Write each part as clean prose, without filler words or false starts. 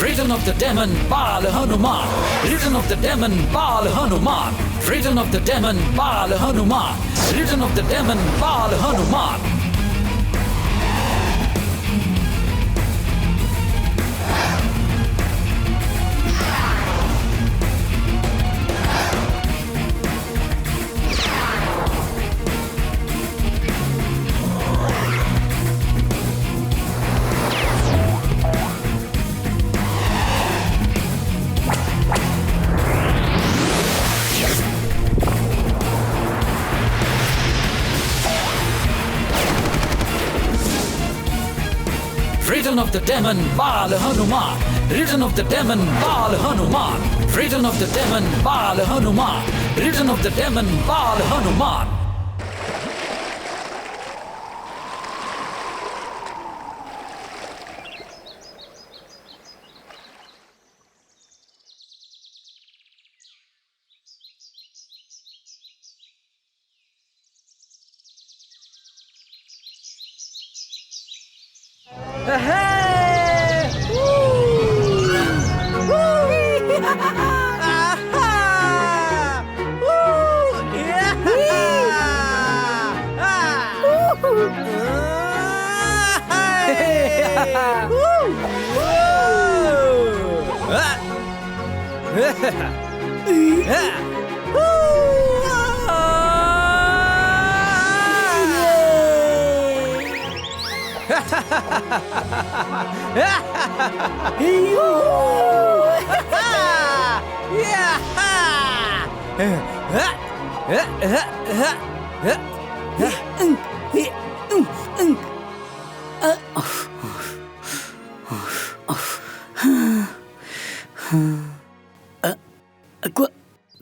Return of the demon Bal Hanuman. Return of the demon Bal Hanuman. Return of the demon Bal Hanuman. Return of the demon Bal Hanuman. Return of the demon Bal Hanuman. Return of the demon Bal Hanuman. Return of the demon Bal Hanuman. Return of the demon Bal Hanuman.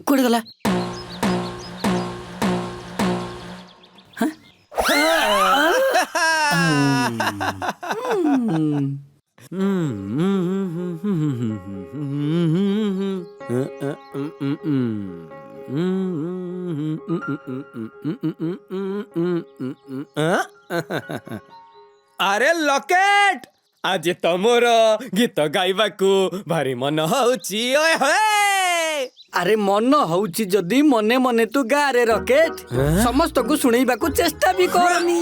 कुठे गेला अरे locket आज तमोर गीत गाइबा को भारी मन होची ओए होए अरे मन होउची जदी मने मने तू गा रे रॉकेट समस्त को सुनैबा को चेष्टा भी करनी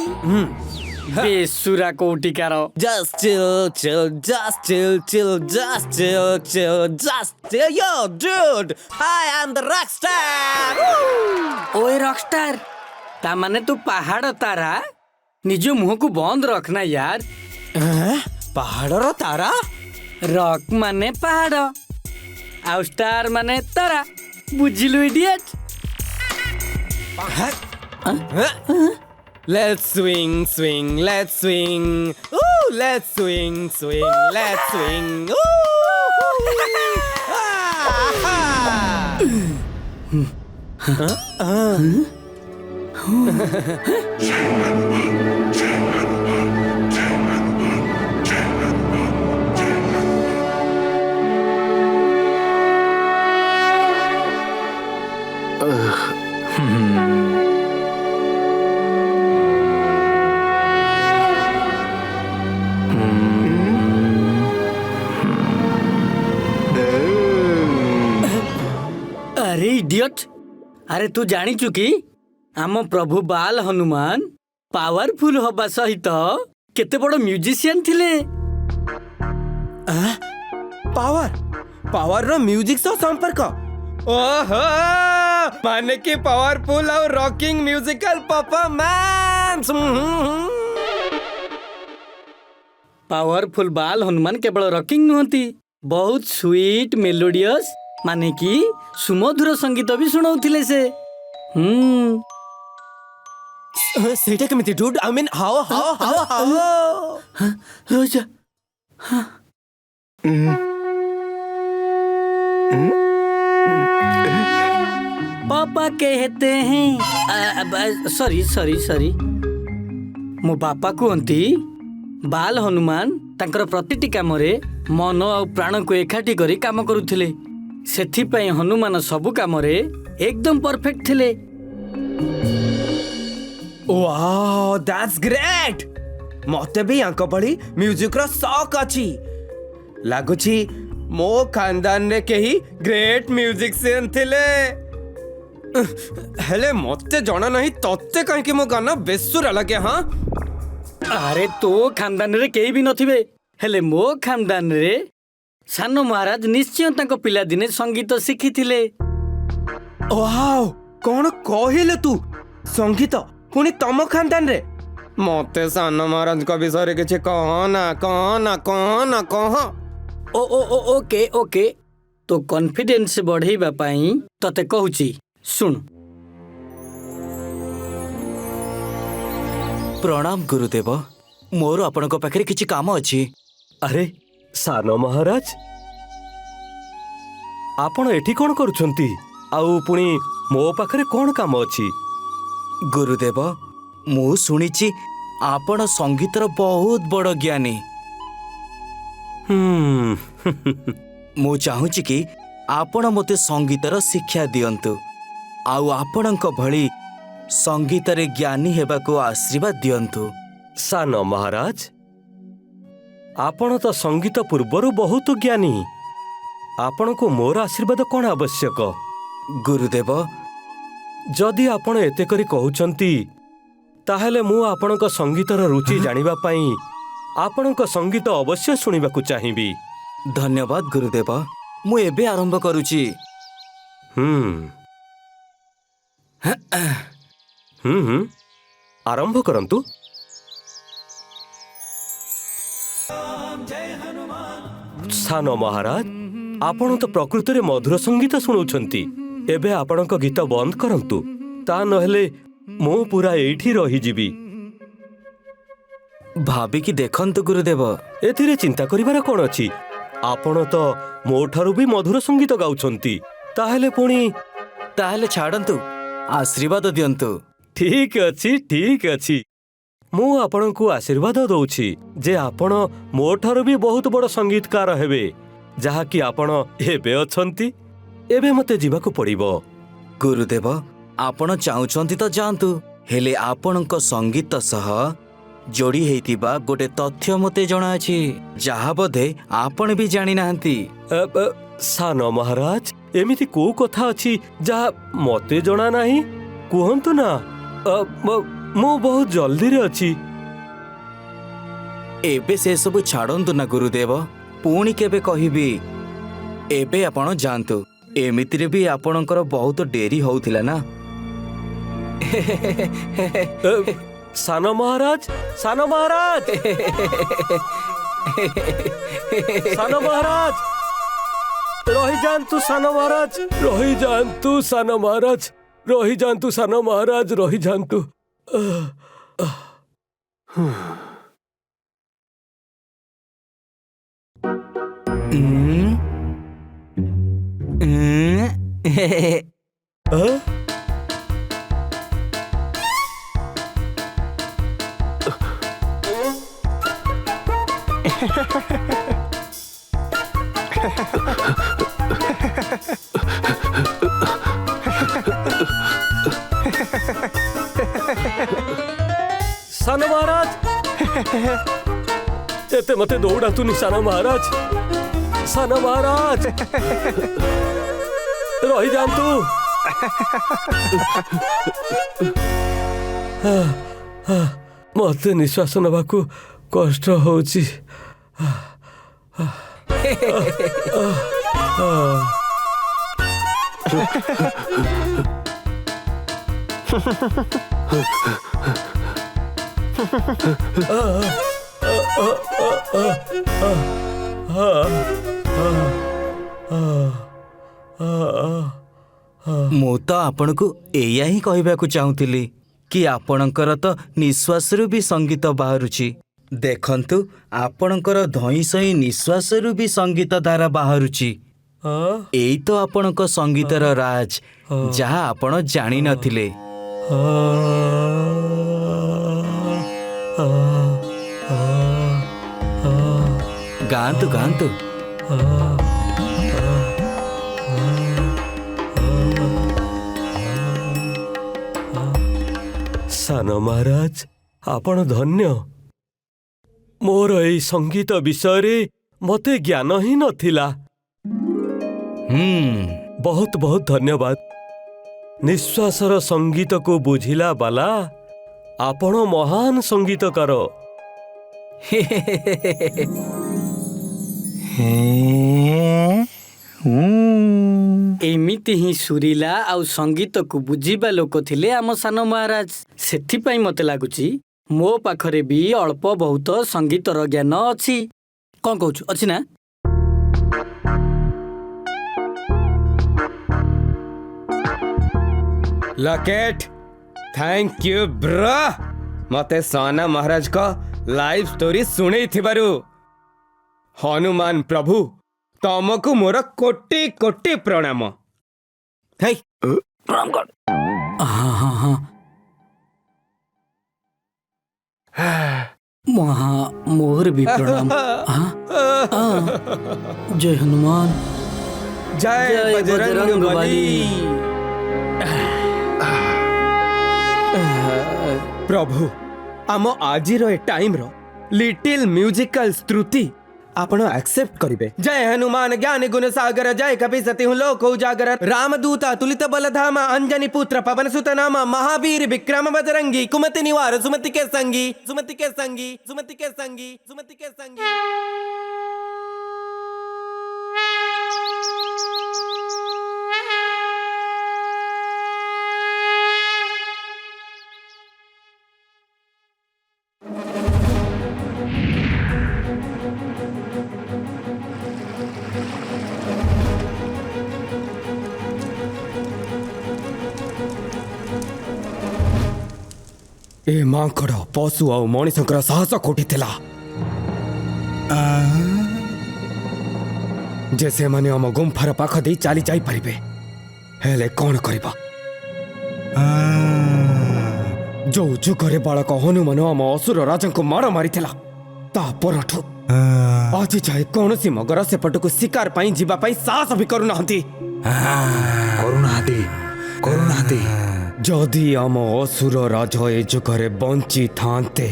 बेसुरा कोटिकार just chill yo dude I am the rockstar ओए रॉकस्टार ता माने तू पहाड़ तारा निज मुंह को बंद रखना यार पहाड़ तारा रॉक माने पहाड़ आउ स्टार माने तारा बुझिलु idiot Let's swing, let's swing. Ooh, let's swing, let's swing. अरे इडियट अरे तू जानी चुकी आम प्रभु बाल हनुमान पावरफुल होबा सहित केते बड़ म्यूजिशियन थिले पावर रो म्यूजिक सो संपर्क ओहो माने की पावरफुल और रॉकिंग म्यूजिकल परफॉर्मेंस पावरफुल बाल हनुमान केवल रॉकिंग नुहंती बहुत स्वीट मेलोडियस माने की सुमधुर संगीत भी सुनाउथिले से सेटा केमिति डूड आई मीन हाउ रोजा पापा कहते हैं सॉरी मो पापा कहती बाल हनुमान तांकर प्रतिटी काम रे मन और प्राण को एकाठी करी काम करुथिले सेथि पई हनुमान सबु काम रे एकदम परफेक्ट थिले वाओ दैट्स ग्रेट मते भी आंक बड़ी म्यूजिक रो शौक अछि लागुची मो खानदान रे केही ग्रेट म्यूजिशियन थिले हेले मते जणा नहीं तत्ते कहीं कि मो गाना बेसुरा लगे। हाँ अरे तो खानदान रे केही भी नथिबे हेले मो खानदान रे सानो महाराज निश्चय तांको पिला दिने संगीत शिखिथिले। वाओ कौन कहिले तू संगीत पुणी तम खानदान रे? मते सानो महाराज का विषय किछि कहना कहना कहना कह। ओ ओ ओ ओके ओके तो कॉन्फिडेंस बढ़ेबा पई तते कहूची सुन। प्रणाम गुरुदेव, मोर आपणक पाखरे किछि काम अछि। अरे सानो महाराज आपण एठी कोन करूछंती आउ पुणी मो पाखरे कोन काम अछि? गुरुदेव मु सुनिछि आपण संगीतर बहुत बड़ ज्ञानी। मु चाहूछि कि आपण मते संगीतर शिक्षा दियंतु आउ आपणक भଳି संगीतरे ज्ञानी हेबाको आशीर्वाद दियंतु। सानो महाराज आपण तो संगीत पूर्वरु बहुत ज्ञानी, आपण को मोर आशीर्वाद कोन आवश्यक? गुरुदेव जदि आपण एते करी कहउचंती ताहेले मु आपणक संगीतर रुचि जानिबा पई आपणक संगीत अवश्य सुनिबाकू चाहिबी। धन्यवाद गुरुदेव, मु एबे आरंभ करूची। आरंभ करंतु। सानो महाराज आपण तो प्रकृति रे मधुर संगीत सुनुछंती, एबे आपणक गीत बंद करंतु, ता नहेले मु पूरा एठी रही जीवी। भाबी कि देखंतु गुरुदेव, एथिरे चिंता करिबार कोन अछि? आपण तो मो ठारू भी मधुर संगीत गाउछंती, ताहेले छाड़ंतु, आशीर्वाद दियंतु। ठीक अछि मु आपणकू आशीर्वाद दउछि जे आपण मो ठारू भी बहुत बड़ संगीतकार हेबे, जहा कि आपण एबे अछंती। एबे मते जीवाकू पड़िबो। गुरुदेव आपण चाहुचंती तो जांतु, हेले आपणक संगीत सह जोड़ी हेतिबा गोटे तथ्य मते जणा अछि, जहा बोधे आपण भी जानि नाहंती। सानो महाराज एमिति को कथा अछि जहा मते जणा नाही? कुहंतु ना, मु बहुत जल्दी रे अछि। एबे से सब छाड़ंतु ना गुरुदेव, पुणी केबे कहिबी। एबे आपण जानतु, एमितिरे भी आपणकर बहुत डेरी होउथिला ना। सानो महाराज सानो महाराज सानो महाराज रही जानतु, सानो महाराज रही जानतु, सानो महाराज रही जानतु, सानो महाराज रही जानतु। सानो महाराज एते मते दौड़ातुनी, सानो महाराज सानो महाराज रही जानतु। मते निश्वास नबाकू कष्ट होउची। मु तो आपण को एया ही कहबाकू चाहूतिली कि आपणकर तो निश्वासरू भी संगीत बाहरुची। देखंतु आपणकर धई सही निश्वासरू भी संगीत धारा बाहरुची। एई तो आपणक संगीतर राज, जहा आपण जानि नथिले। गांतु गांतु। सानो महाराज आपण धन्य। मोर एई संगीत विषय रे मते ज्ञान ही नथिला। ବହୁତ ବହୁତ ଧନ୍ୟବାଦ। ନିଶ୍ୱାସର ସଙ୍ଗୀତକୁ ବୁଝିଲା ବାଲା ଆପଣ ମହାନ ସଙ୍ଗୀତକାର। ଏମିତି ହିଁ ସୁରିଲା ଆଉ ସଙ୍ଗୀତକୁ ବୁଝିବା ଲୋକ ଥିଲେ ଆମ ସାନ ମହାରାଜ। ସେଥିପାଇଁ ମତେ ଲାଗୁଛି ମୋ ପାଖରେ ବି ଅଳ୍ପ ବହୁତ ସଙ୍ଗୀତର ଜ୍ଞାନ ଅଛି। କଣ କହୁଛୁ, ଅଛି ନା? लकेट थैंक यू ब्रो मते साना महाराज का लाइव स्टोरी सुने थिबारु। हनुमान प्रभु तमको मोर कोटि कोटि प्रणाम। ହେଇ प्रणाम कर। हाँ हाँ हाँ मोर भी प्रणाम। हाँ, जय हनुमान, जय बजरंग बली। प्रभु आम आजिर ए टाइम रो लिटिल म्यूजिकल स्तुति आपण एक्सेप्ट करिवे। जय हनुमान ज्ञान गुण सागर जय कपि हूँ लोक उजागर रामदूत तुलित बलधामा अंजनी पुत्र पवन सुत नामा महावीर विक्रम बजरंगी कुमति निवार सुमति के संगी सुमति के संगी सुमति के संगी सुमति के संगी। ए मांकड़ पशु आ मणिशंकर साहस कोटी थिला जे से माने हम गुंफार पाख दे चली जाई परिबे। हेले कोन करबा जो जुगरे बालक हनुमान आम असुर राजा को मार मारी थिला ता परठु आज जाए कौन सी मगर सेपटू शिकार पाई जीवा पाई साहस भी करूनाहंती करूनाहंती जदि आम असुर राज ए जुगरे बंची थांते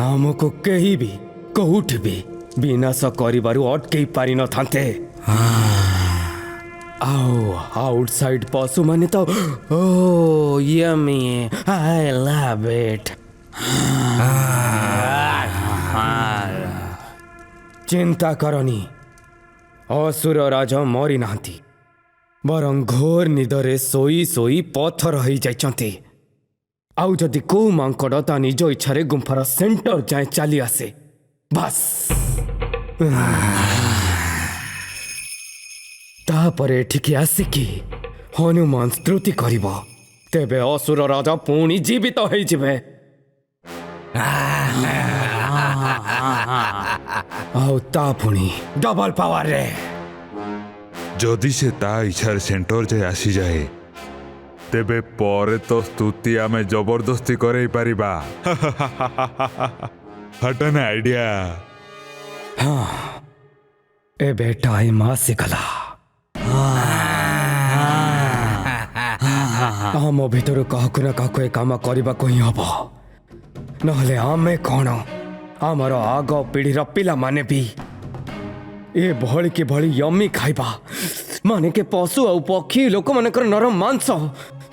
आमको कहीं भी कौटी भी विनाश करिबारु अटकई पारि न थांते। आओ आउटसाइड पशु माने तो ओ यम्मी आई लव इट। चिंता करनी असुर राजा मरी नांती बरं घोर निदरे सोई सोई पथर हो जाइछंती। आउ जदि को मांकड़ ता निज इच्छारे गुंफार सेंटर जाए चली आसे बस तापरे ठीक आसिकी हनुमान स्तुति करिब तेबे असुर राजा पुणी जीवित हो जिवे। आउ ता पुणी डबल पावर रे जदि से ता इच्छार सेंटर जाए आसी जाए तेबे परे तो स्तुति आमे जबरदस्ती करई पारिबा। हटन आइडिया। हाँ एबे टाइम आसीगला। आम भितर काहकु ना काहकु ए काम करबाको ही हब नहले आमे कौन आमर आग पीढ़ीर पिला माने भी ए भली के भली यम्मी खाइबा माने के पशु आ पक्षी लोक मानकर नरम मांस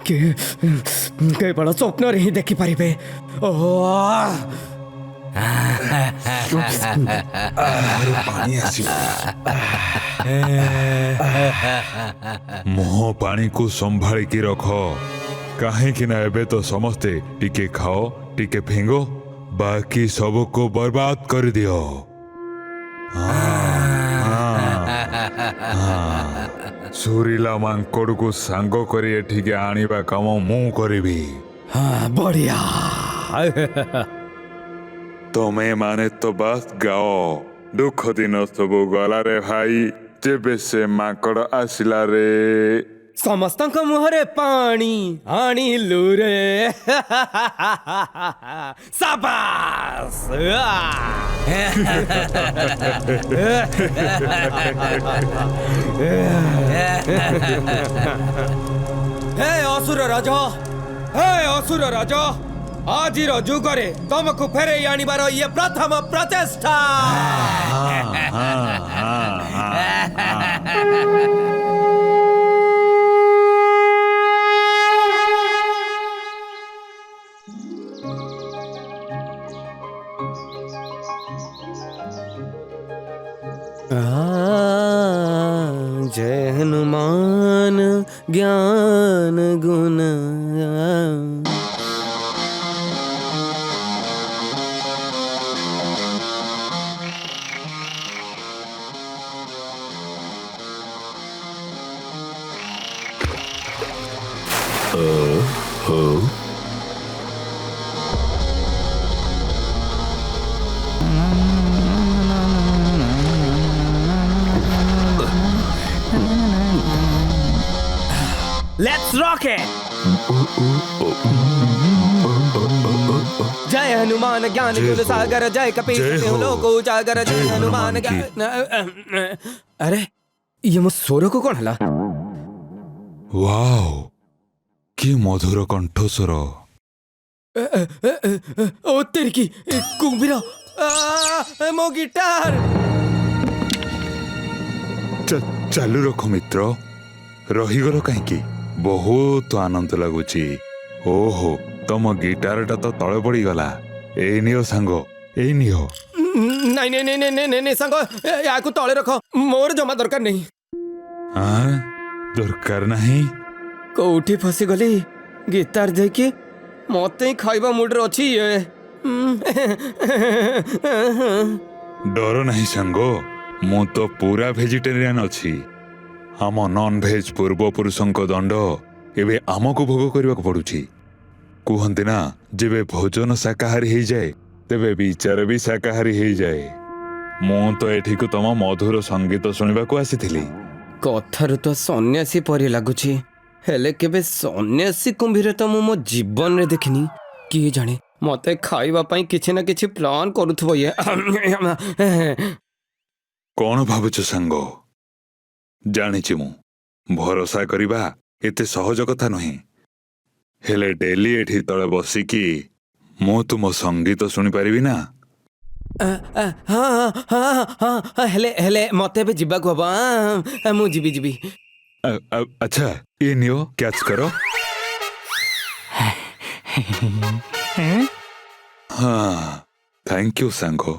केवल स्वप्न रे ही देखि पारिबे। मुह पानी को संभाली की रख कहीं ना एबे तो समस्ते टिके खाओ टिके फेंगो बाकी सबको बर्बाद कर दियो। सुरीला मांकड़ को सांग करी एठिके आनिबा काम मु करिबी। हाँ बढ़िया। तमे माने तो बस गाओ दुख दिन सब गला रे भाई जेबे से माकड़ आसिला रे समस्तक मुहरे पानी आनिलु रे। शाबाश। हे असुर राजा ଆଜିର ଯୁଗରେ ତମକୁ ଫେରେଇ ଆଣିବାର ଇଏ ପ୍ରଥମ ପ୍ରଚେଷ୍ଟା। जय हनुमान ज्ञान गुण। Let's rock it! जय हनुमान ज्ञान गुण सागर जय कपीस तिहुँ लोक उजागर जय हनुमान ज्ञान। अरे ये मो स्वर को कौन हला? वाओ कि मधुर कंठस्वर। ओ तेरी की कुंभीर मो गिटार। चालू रख मित्र, रहीगल कहीं बहुत आनंद लगुच। ओहो तम गिटारटा तो तले पड़गला। ए नियो सांग, ए नियो। नहीं नहीं नहीं नहीं नहीं नहीं सांग, या तले रख, मोर जमा दरकार नहीं। हाँ दरकार नहीं? कोठी फसी गली गिटार देखी मते ही खाइबा मूड रे अछि। डर नहीं सांगो, मु तो पूरा वेजिटेरियन अछि। आम नॉन भेज पूर्वपुरुषंक दंड एबे आमको भोग करबा पड़ुछि। कहते ना जेबे भोजन शाकाहारी हो जाए तेबे विचार भी शाकाहारी हो जाए। मु तो एठी को तम मधुर संगीत सुनिबा को आसीथिली। कथार तो सन्यासी परि लागुछि, हेले केबे सन्यासी कुंभीर तो मो जीवन रे देखिनी। किए जाने मते खाइबा पई किछि ना किछि प्लान करूथबो ये। कौन भाबुछ सांग? जानिछि मु भरोसा करिबा एते सहज कथा नहीं। हेले डेली एठी तळे बसिकी मु तुम संगीत सुनि पारिबी ना? हाँ हाँ हाँ हेले हेले मते भी जिबा को हबा। मु जिबी जिबी। अच्छा ये नियो कैच करो। हाँ थैंक यू सांगो,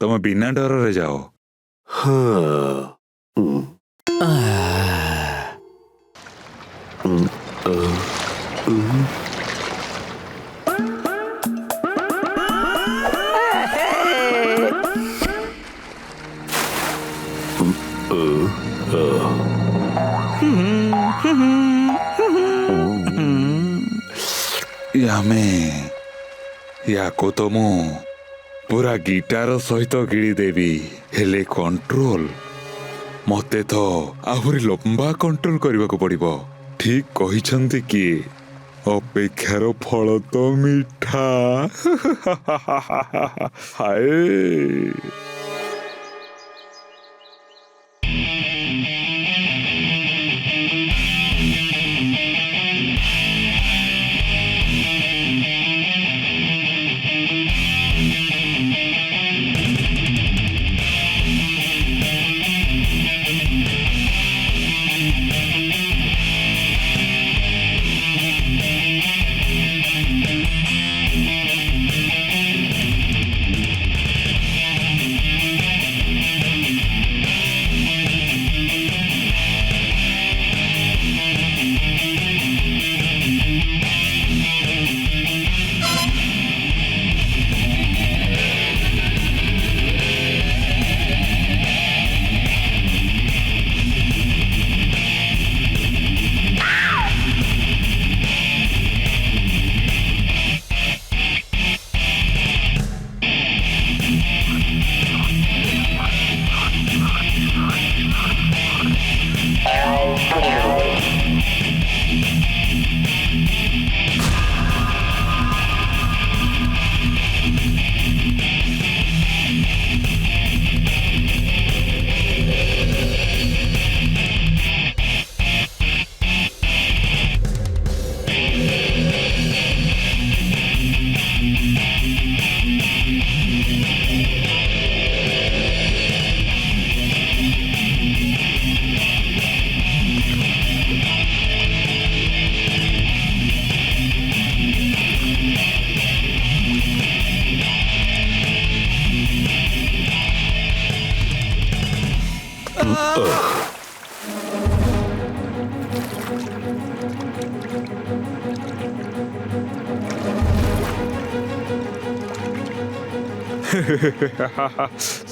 तुम बिना डर रे जाओ। हाँ याको तो मु पूरा गिटार सहित गिड़ी देवी, हेले कंट्रोल मते तो आहुरी लंबा कंट्रोल करने को पड़िबो। ठीक कहिछंती कि अपेक्षार फल तो मीठा। हाय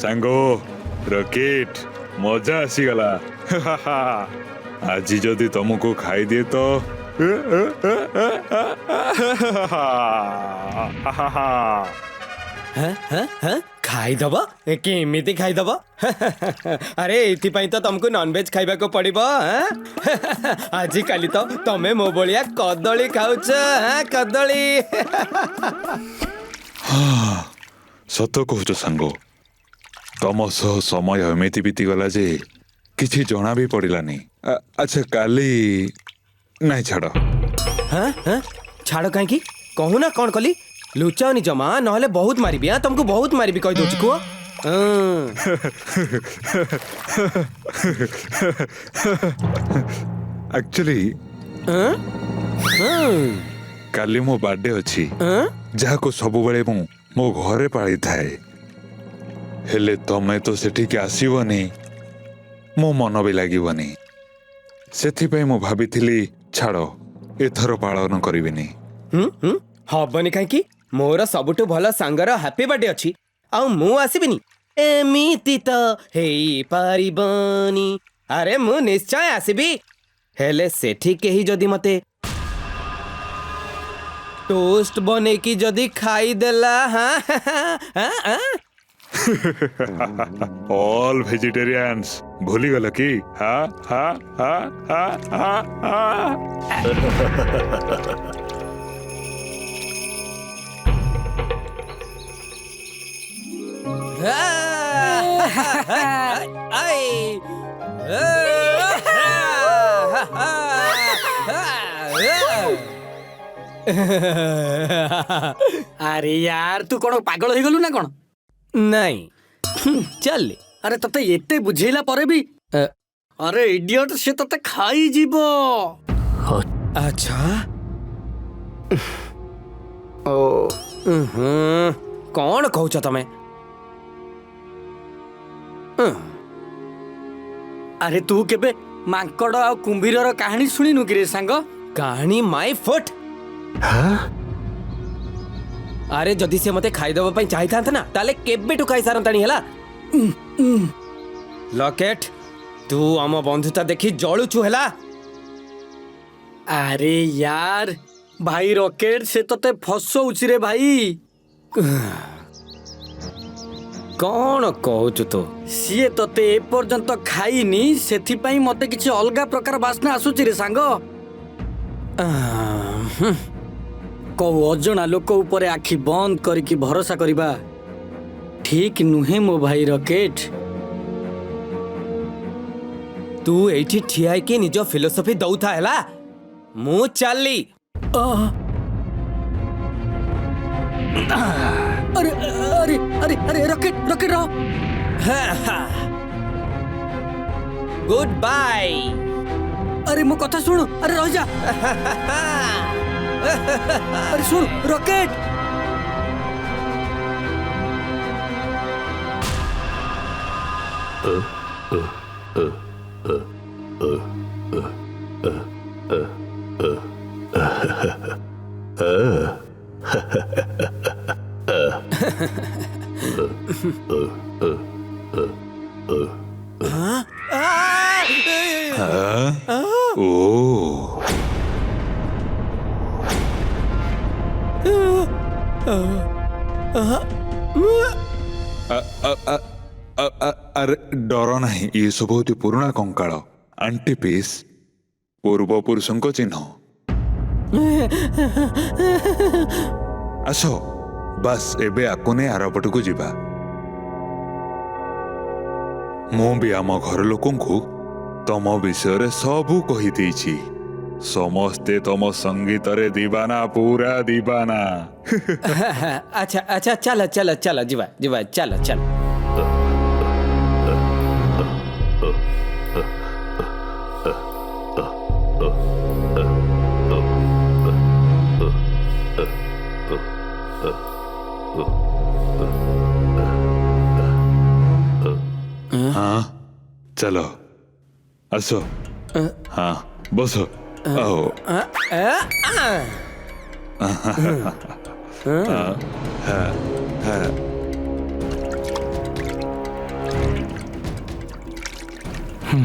ସାଙ୍ଗ ରକେଟ ମଜା ଆସିଗଲା। ଆଜି ଯଦି ତମକୁ ଖାଇଦିଏ ତ ଖାଇଦବ କେମିତି ଖାଇଦବ? ଆରେ ଏଇଥିପାଇଁ ତ ତମକୁ ନନଭେଜ ଖାଇବାକୁ ପଡିବ। ଆଜିକାଲି ତ ତମେ ମୋ ଭଳିଆ କଦଳୀ ଖାଉଛ। କଦଳୀ। ସତ କହୁଛ ସାଙ୍ଗ, ତମ ସହ ସମୟ ଏମିତି ବିତିଗଲା ଯେ କିଛି ଜଣା ବି ପଡ଼ିଲାନି। ଆଚ୍ଛା କାଲି ନାଇଁ ଛାଡ଼। ଛାଡ଼ କାହିଁକି? କହୁନା କ'ଣ କଲି? ଲୁଚାଅନି ଜମା, ନହେଲେ ବହୁତ ମାରିବି। ତମକୁ ବହୁତ ମାରିବି କହିଦଉଛି। କୁହ। ଆକ୍ଚୁଆଲି କାଲି ମୋ ବାର୍ଥଡେ ଅଛି, ଯାହାକୁ ସବୁବେଳେ ମୁଁ ମୋ ଘରେ ପାଳିଥାଏ। ହେଲେ ତମେ ତ ସେଠିକି ଆସିବନି, ମୋ ମନ ବି ଲାଗିବନି। ସେଥିପାଇଁ ମୁଁ ଭାବିଥିଲି ଛାଡ଼, ଏଥର ପାଳନ କରିବିନି। ହବନି କାହିଁକି? ମୋର ସବୁଠୁ ଭଲ ସାଙ୍ଗର ହ୍ୟାପି ବାର୍ଥଡେ ଅଛି, ଆଉ ମୁଁ ଆସିବିନି? ଏମିତି ତ ହେଇପାରିବନି। ଆରେ ମୁଁ ନିଶ୍ଚୟ ଆସିବି। ହେଲେ ସେଠି କେହି ଯଦି ମତେ ଟୋଷ୍ଟ ବନେଇକି ଯଦି ଖାଇଦେଲା? ଅଲ୍ ଭେଜିଟେରିଆନ୍ସ ଭୁଲିଗଲ କି? ଆରେ यार ତୁ କ'ଣ ପାଗଳ ହେଇଗଲୁ ନା କ'ଣ? ନାଇଁ ଚାଲ। ଆରେ ତତେ ଏତେ ବୁଝେଇଲା ପରେ ବି ଆରେ ଇଡିୟଟ, ସେ ତତେ ଖାଇଯିବ। ଆଚ୍ଛା। ଓ କ'ଣ କହୁଛ ତମେ? ଆରେ ତୁ କେବେ ମାଙ୍କଡ ଆଉ କୁମ୍ଭୀରର କାହାଣୀ ଶୁଣିନୁ କିରେ ସାଙ୍ଗ? କାହାଣୀ ମାଇ ଫୁଟ୍। ଆରେ ଯଦି ସେ ମତେ ଖାଇଦବା ପାଇଁ ଚାହିଁଥାନ୍ତା ନା, ତାହେଲେ କେବେଠୁ ଖାଇସାରନ୍ତାଣି। ହେଲା ଲକେଟ, ତୁ ଆମ ବନ୍ଧୁତା ଦେଖି ଜଳୁଛୁ। ହେଲା ଆରେ यार ଭାଇ ରକେଟ, ସେ ତତେ ଫସଉଛି ରେ ଭାଇ। କ'ଣ କହୁଛୁ ତୁ? ସିଏ ତତେ ଏପର୍ଯ୍ୟନ୍ତ ଖାଇନି, ସେଥିପାଇଁ ମତେ କିଛି ଅଲଗା ପ୍ରକାର ବାସ୍ନା ଆସୁଛି ରେ ସାଙ୍ଗ। କୋଉ ଅଜଣା ଲୋକ ଉପରେ ଆଖି ବନ୍ଦ କରିକି ଭରସା କରିବା ଠିକ ନୁହେଁ ମୋ ଭାଇ ରକେଟ। ତୁ ଏଇଠି ଠିଆ ହେଇକି ନିଜ ଫିଲୋସଫି ଦଉଥା। ହେଲା ମୁଁ ଚାଲି। अरे अरे अरे अरे रॉकेट रॉकेट रहो। Good bye. अरे मो कथा सुन। अरे रह जा। अरे सुन रॉकेट। ଆରେ ଡର ନାହିଁ, ଇଏ ସବୁ ହେଉଛି ପୁରୁଣା କଙ୍କାଳ, ଆଣ୍ଟି ପିସ୍, ପୂର୍ବପୁରୁଷଙ୍କ ଚିହ୍ନ। ଆସ ବାସ୍ ଏବେ ଆକୁ ନେଇ ଆରପଟକୁ ଯିବା। ମୁଁ ବି ଆମ ଘର ଲୋକଙ୍କୁ ତମ ବିଷୟରେ ସବୁ କହିଦେଇଛି। ସମସ୍ତେ ତମ ସଙ୍ଗୀତରେ ଦିବାନା, ପୁରା ଦିବାନା। ଆଚ୍ଛା ଆଚ୍ଛା, ଚାଲ ଚାଲ ଚାଲ ଯିବା ଯିବା, ଚାଲ ଚାଲ। हाँ चलो आसो। हाँ बसो। आओ। अरे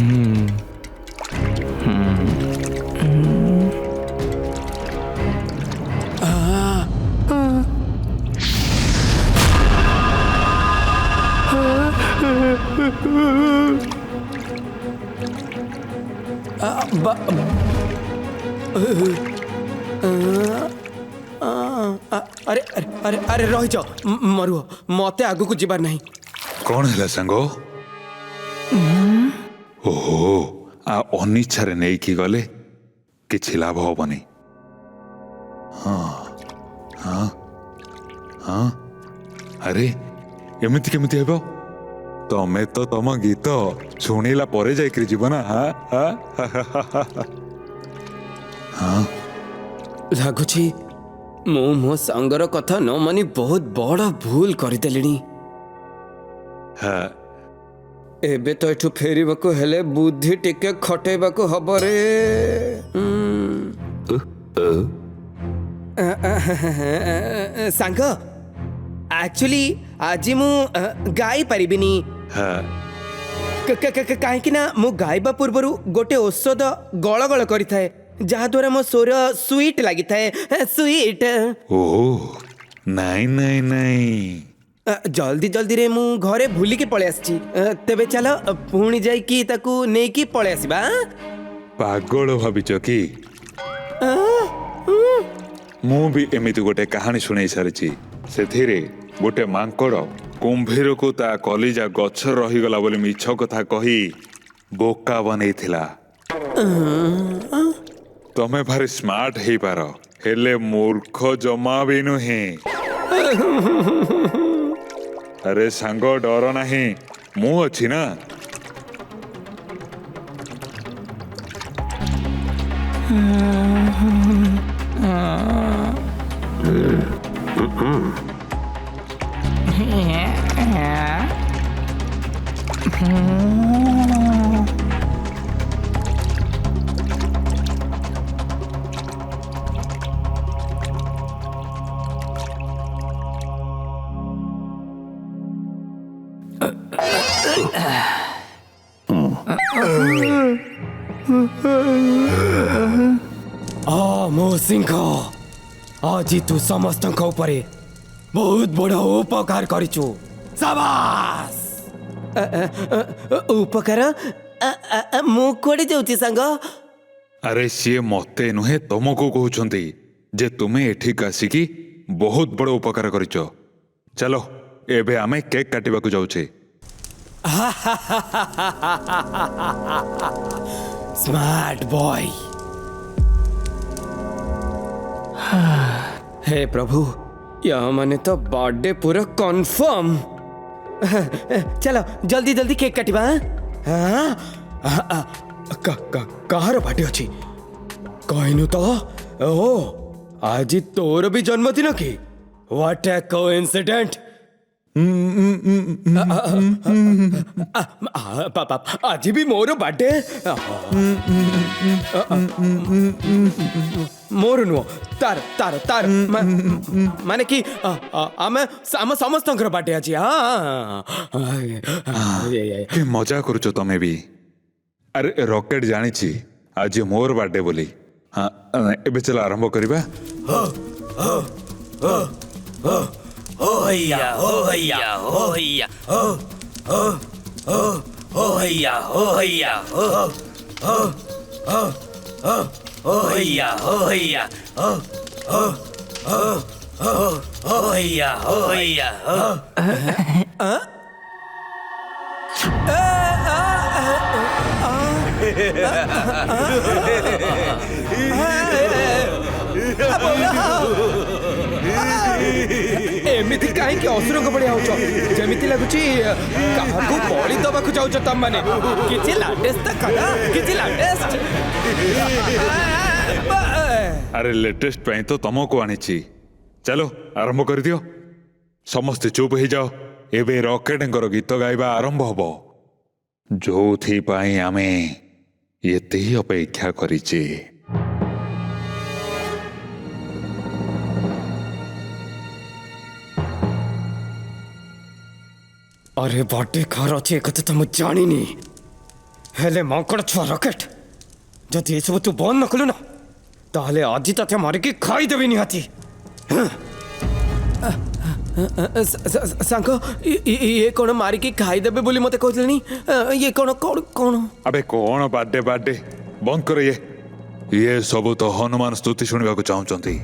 अरे अरे अरे रही जाओ मरुह मते आगु को जीवार नहीं। कौन है सांग? ओहो आ अनिच्छारे नहीं की गले किछि लाभ हबनी। हाँ हाँ हाँ अरे एमती केमती हेबो? तमे तो तम गीत शुणिला परे जाइकरी जीव ना। हाँ हाँ हाँ लगुची मु मो सांगर कथा न मानी बहुत बड़ भूल करदेली। हाँ एबे तो एठू फेरिबाकू हेले बुद्धि टिके खटेबाकू हब रे। सांग एक्चुअली आज मु गाई पारिबिनी। हाँ कहीं ना मु गाइबा पूर्वरु गोटे औषध गळगळ करिथाए जहा द्वारा मो स्वर स्वीट लागि थाए। स्वीट ओह नहीं नहीं नहीं जल्दी जल्दी रे मु घरे भूली के पळे आछि। तेबे चलो पुणी जाई की ताकू नै की पळे आसीबा। पागल भाविच कि मु भी एमिति गोटे कहानी सुनाई सारिछि। सेथिरे गोटे मांकड़ कुंभीर को ता कलिजा गछ रहीगला बोली मिछ कथा कही बोका बनैथिला। तमे भारी स्मार्ट हेई पार हेले मूर्ख जमा भी नुहे। अरे सांग डर नाही मु अछि ना। मो सिंह आज तू समस्त उपरे बहुत बड़ा उपकार करिछु। शाबाश। उपकार मु कोडे जाउची सांग? अरे सी मते नुहे तुमको कहउछंती जे तुमे एठिक आसिकी बहुत बड़ उपकार करिछ। चलो एबे आमे केक काटिबा को जाउछे। Smart boy. हे प्रभु या माने तो बर्थडे पूरा कंफर्म। चलो जल्दी जल्दी केक काटिबा। कहार पार्टी अच्छी कहनु तो? ओ आज तोर भी जन्मदिन की? What A coincident. आज भी मोर बर्थडे। मोर नुह तार तार तार माने कि आम समस्त बर्थडे आज। के मजा करुछ तमे भी। अरे रॉकेट जानी आज मोर बर्थडे बोली। हाँ एबे चलो आरंभ करिबा। हो हैया हो हैया हो हैया हो हो हो हो हैया हो हैया हो हो हो हो हो हैया हो हैया हो हो हो हो हो हैया हो हैया हो। एमिति काहे कि असुरक बढिया होछ जेमिति लागुची काहाकू बळी दबाकू जाउछ तम माने। किछि लाटेस्ट त कला किछि लाटेस्ट। अरे लेटेस्ट पई तो तुमको आनिछि। चलो आरंभ कर दियो। समस्त चुप हो जाओ। एबे रॉकेटंकर गीत गाइबा आरंभ हबो जोथि पई आमे एते अपेक्षा करिछि। अरे बर्थडे खार अच्छे एक तो मुझे जानी नहीं। ହେଲେ ମାଙ୍କଡ଼ ଛୁଆ ରକେଟ, ଯଦି ଏସବୁ ତୁ ବନ୍ଦ ନ କଲୁ ନା ତାହେଲେ ଆଜି ତତେ ମାରିକି ଖାଇଦେବି ନିହାତି। ସାଙ୍ଗ ଇଏ କ'ଣ ମାରିକି ଖାଇଦେବେ ବୋଲି ମତେ କହୁଥିଲେଣି? ଇଏ କ'ଣ କ'ଣ କ'ଣ? ଆବେ କ'ଣ ବାର୍ଥଡେ ବାର୍ଥଡେ ବନ୍ଦ କର। ଇଏ ସବୁ ତ ହନୁମାନ ସ୍ତୁତି ଶୁଣିବାକୁ ଚାହୁଁଛନ୍ତି।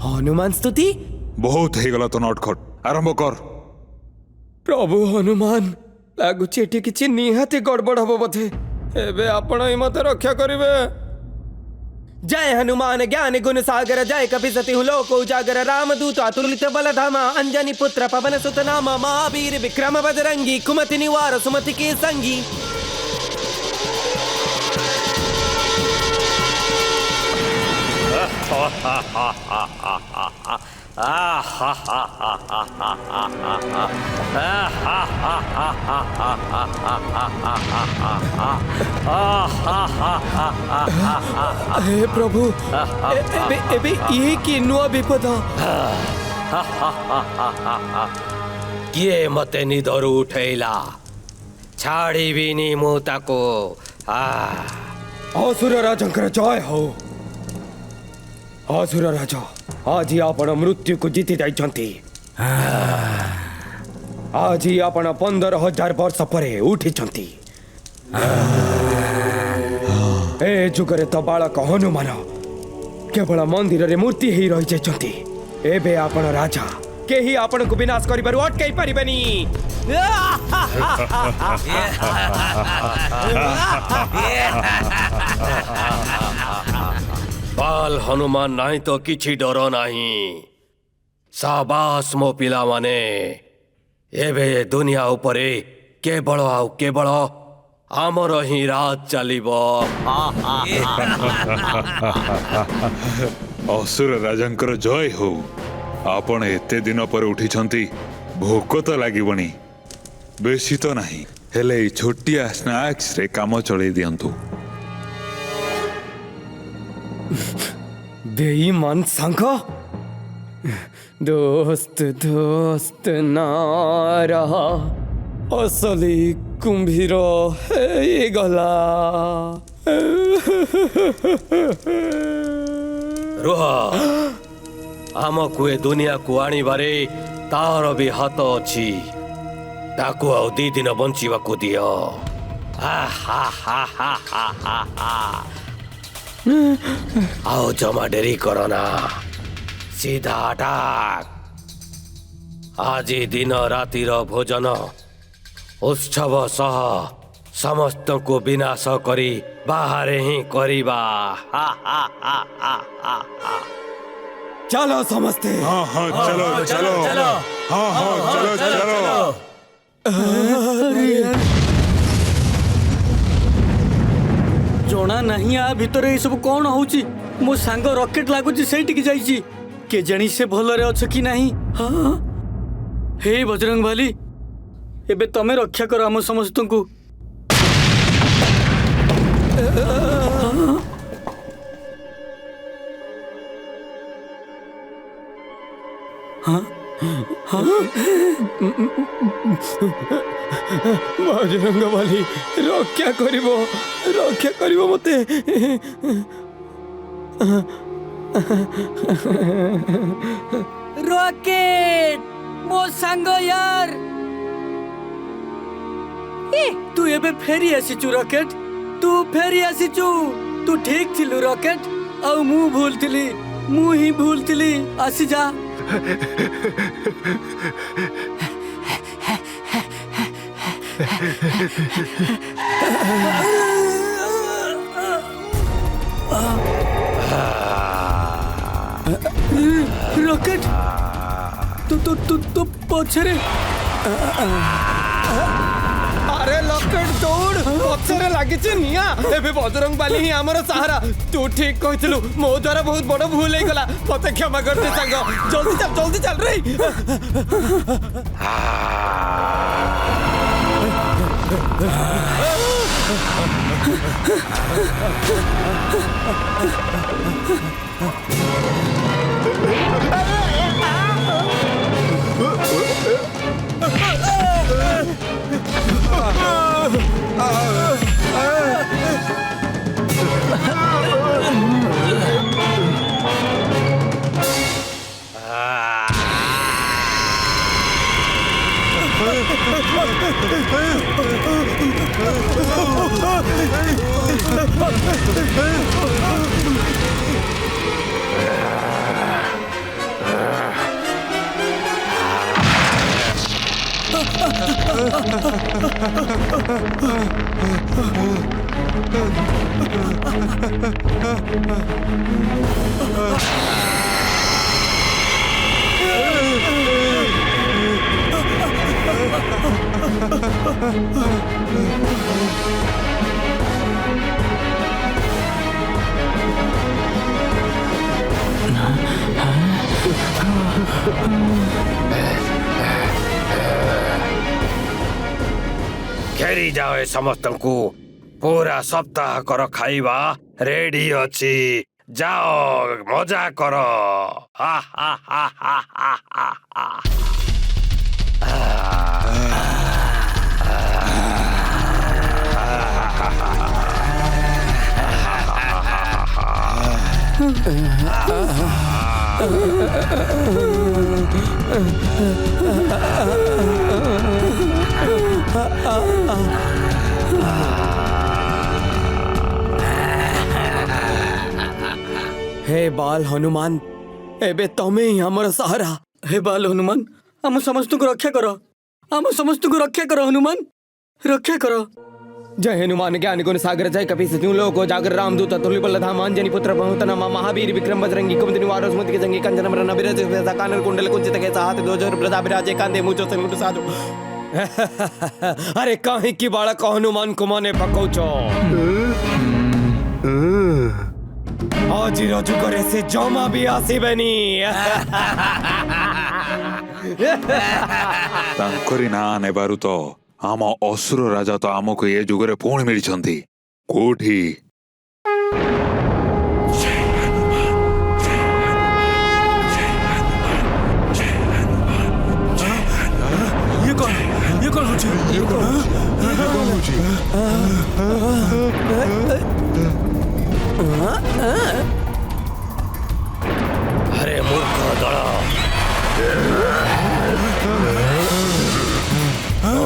ହନୁମାନ ସ୍ତୁତି? ବହୁତ ହେଇଗଲା ତ ନଟଖଟ, ଆରମ୍ଭ କର। ପ୍ରଭୁ ହନୁମାନ, ଲାଗୁଛି ଏଠି କିଛି ନିହାତି ଗଡ଼ବଡ଼ ହବ ବୋଧେ। ଏବେ ଆପଣ ହିଁ ମତେ ରକ୍ଷା କରିବେ। जय हनुमान ज्ञान गुण सागर, जय कपि सति लोक उजागर, रामदूत अतुलित बल धामा, अंजनी पुत्र पवन सुत नामा, महावीर विक्रम बजरंगी, कुमति निवार सुमति के संगी। हे प्रभु, एबे ये कि नुआ विपद किए मते निदरू उठैला, छाड़ीबिनी मु ताको। असुर राजंकर जय हो। असुर राजा, आज ही आपण मृत्यु को जीति जाइछंती। आज ही आपण 15,000 वर्ष परे उठिछंती। ए जुगरे तो बालक हनुमान केवल मंदिर रे मूर्ति ही रही जाइछंती। एबे आपण राजा, केही आपण को विनाश करिबारु अटकाई परिबेनी। बाल हनुमान नहीं तो किछि डर नहीं। साबास मो पिला माने, एबे दुनिया उपरे केवल आउ केवल आमर ही राज चलिबो। असुर राजांकर जय हो। आपण एते दिन पर उठिछंती, भोक तो लागिबनी, बेसी तो नहीं, हेले छोटिया स्नैक्स रे काम चले दियंतु। बेईमान सांग, दोस्त दोस्त ना रहा, असली कुंभीर हे गला। रुह, आमको ए दुनिया को आनिबारे तार भी हाथ अछि। ताको आउ 2 दिन बंचिबाकू दियो। आओ जमा डेरी करो ना, सीधा अटैक। आज दिन रातिर भोजन उत्सव सह समस्त को विनाश करी बाहर ही करिबा। चलो समझते। हाँ हाँ चलो चलो चलो, हाँ हाँ चलो चलो। ଜଣା ନାହିଁ ଆ ଭିତରେ ଏ ସବୁ କଣ ହଉଛି। ମୋ ସାଙ୍ଗ ରକେଟ ଲାଗୁଛି ସେଇଠିକି ଯାଇଛି। କେଜାଣି ସେ ଭଲରେ ଅଛ କି ନାହିଁ। ହଁ, ହେ ବଜରଙ୍ଗ ବାଲି, ଏବେ ତମେ ରକ୍ଷା କର ଆମ ସମସ୍ତଙ୍କୁ। बजरंग बाली, रक्षा करिबो मते। रॉकेट मो सांग यार, तू एबे फेरी आसीचु रॉकेट, तू फेरी आसीचु। तू ठीक थिलु रॉकेट, आ मु भूल थिली, मु ही भूल थिली। आसी जा। रॉकेट, तू पछरे। अरे रॉकेट दौड़, पछरे लागिছে निया। एबे बजरंग बाली ही हमर सहारा। तू ठीक कहितलु, मो द्वारा बहुत बड़ भूल हे गला। मते क्षमा कर दे संग। जल्दी चल रे। घेरी जाओ समस्तंकु पूरा सप्ताह कर खाइबा रेडी अछि जाओ मजा करो हा हा हा हा हा हा हे बाल हनुमान एबे तमे ही हमर सहारा। हे बाल हनुमान आम समस्त को रक्षा करो, आम समस्त को रक्षा करो हनुमान, रक्षा करो। जय हनुमान ज्ञान गुण सागर जय कपीस तिहु लोक जागर रामदूत अतुलित बल धाम अंजनी पुत्र पहुत नमा महावीर विक्रम बजरंगी कुमति निवार स्मृति के जंगी कंचन मरण विरज कानन कुंडल कुंचित के हाथ दो जोर प्रताप विराजे कांधे मुझो संगुट साधु। अरे काहे की बालक हनुमान को माने पकौचो आज रजू करे से जमा भी आसीबेनी। तांकरी ना नेबारु तो आम असुर राजा तो आमको ये जुगरे पुणी मिली कोठी अरे मूर्ख दल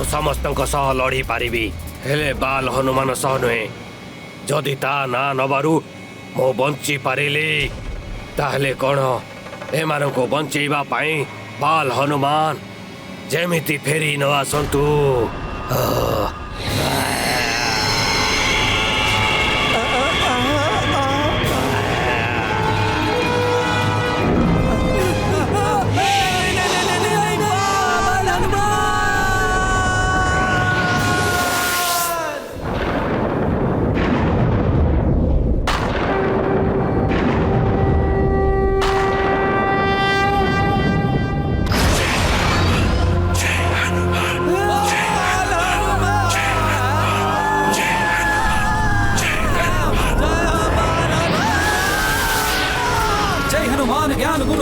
समस्त सह लड़ी पारिबी हेले बाल हनुमान सह नुहे जदि ता ना नबारु मो बंची पारिली ताहले कौन एमानको बंचेबा पाई बाल हनुमान जेमिति फेरी न आसंतु।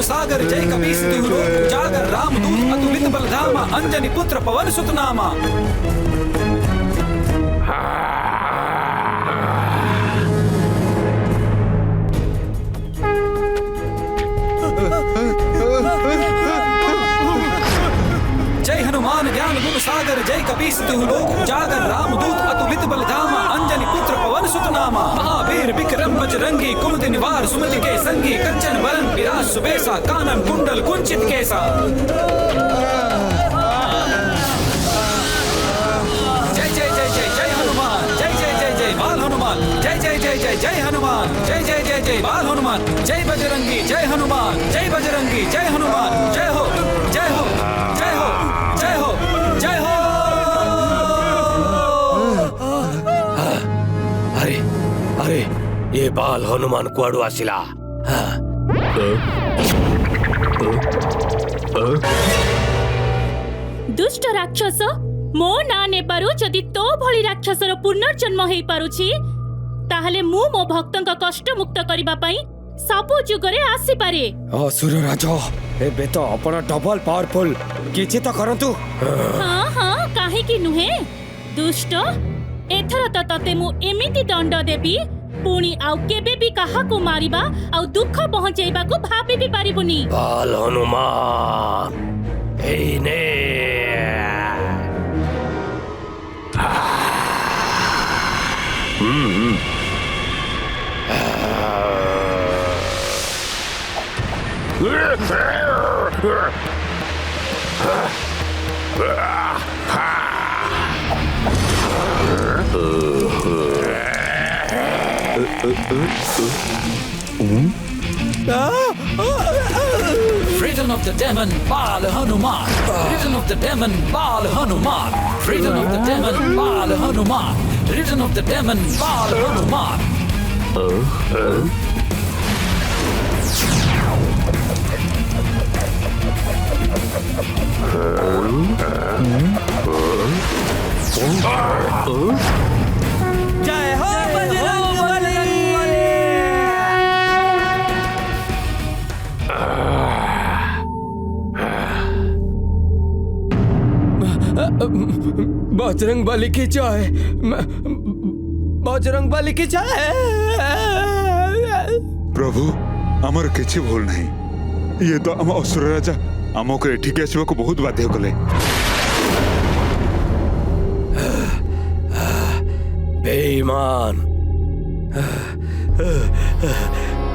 सागर जय कपीस तिहु लोक जागर रामदूत अतुलित बल धामा अंजनी पुत्र पवन सुत नामा। जय हनुमान ज्ञान गुण सागर जय कपीस तिहु लोक जागर रामदूत अतुलित बल धामा अंजनी पुत्र पवन सुत नामा। महावीर विक्रम बजरंगी कुमति निवार सुमति के संगी कंचन बरन विराज सुबेसा कानन कुंडल कुंचित केसा। जय जय जय जय जय हनुमान जय जय जय जय बाल हनुमान जय जय जय जय जय हनुमान जय जय जय जय बाल हनुमान जय बजरंगी जय हनुमान जय बजरंगी जय हनुमान जय हो जय हो जय हो जय हो जय हो। अरे अरे ये बाल हनुमान कुआडू आसिला। दुष्ट राक्षस मो ना ने पारु जदि तो भली राक्षसर पुनर्जन्म हेई पारुछि ताहले मु मो भक्तंक कष्ट मुक्त करिबा पई सबु जुगरे आसी पारे। असुर राजा एबे तो अपन डबल पावरफुल किछि तो करंतु। हां हां काहे कि नुहे दुष्ट एथर तो तते मु एमिति दंड देबी पुणी आउ केबे भी काहा को मारिबा आउ दुख पहुंचेबा को भाबी भी पारिबुनी। बाल हनुमान एने Freedom of the demon, Bal Hanuman. Freedom of the demon, Bal Hanuman. Freedom of the demon, Bal Hanuman. Freedom of the demon, Bal Hanuman. जय हो बजरंग बली। बजरंग बली की जय। बजरंग बली की जय। प्रभु आमर किछि भूल नहीं। ये तो आम असुर राजा आमको एठिक आसवाक बहुत बाध्य कले। बेईमान,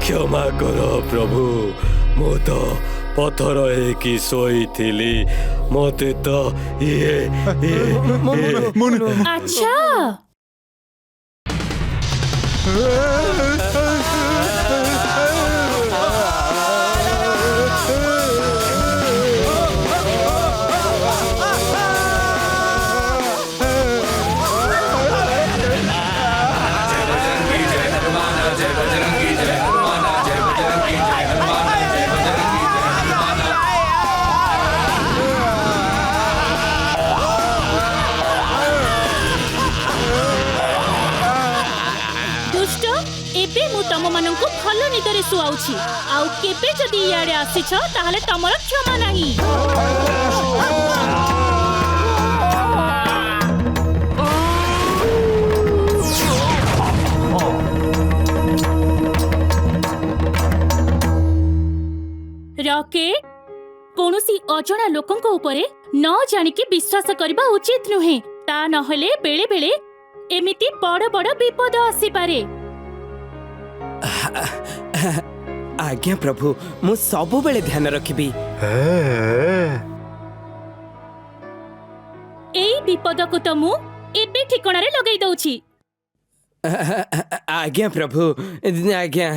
क्षमा करो प्रभु, मु तो पथर ହେଇକି ଶୋଇଥିଲି, ମତେ ତ ଆଚ୍ଛା तम मानंकु भल निदरे सुआउछि आउ केबे जदि इयाडे आसीछ ताहले तमर क्षमा नाही। रॉकेट कोनोसी अजणा लोकंक उपरे न जानिके विश्वास करबा उचित नुहे, ता नहले बेले बेले एमिति बड़ बड़ विपद आसी पारे। आज्ञा प्रभु, मु सबु बेले ध्यान रखिबी। एई विपद को तो मु एबे ठिकाना रे लगै दउछि। आज्ञा प्रभु, आज्ञा।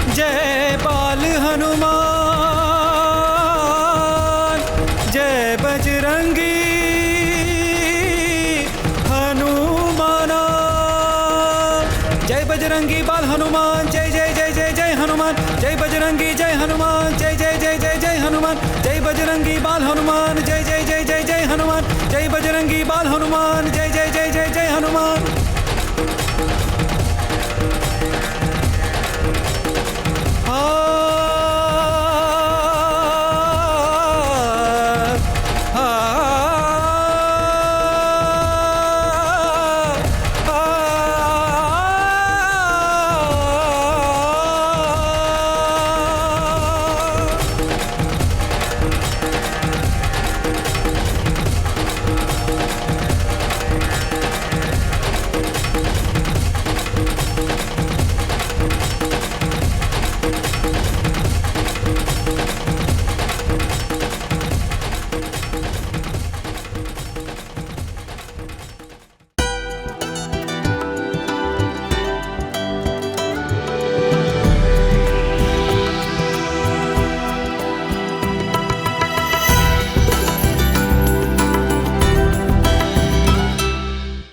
जय बाल हनुमान, जय बजरंगी हनुमाना, जय बजरंगी बाल हनुमान, जय जय जय जय जय हनुमान, जय बजरंगी जय हनुमान, जय जय जय जय जय हनुमान, जय बजरंगी बाल हनुमान, जय जय जय जय जय हनुमान, जय बजरंगी बाल हनुमान।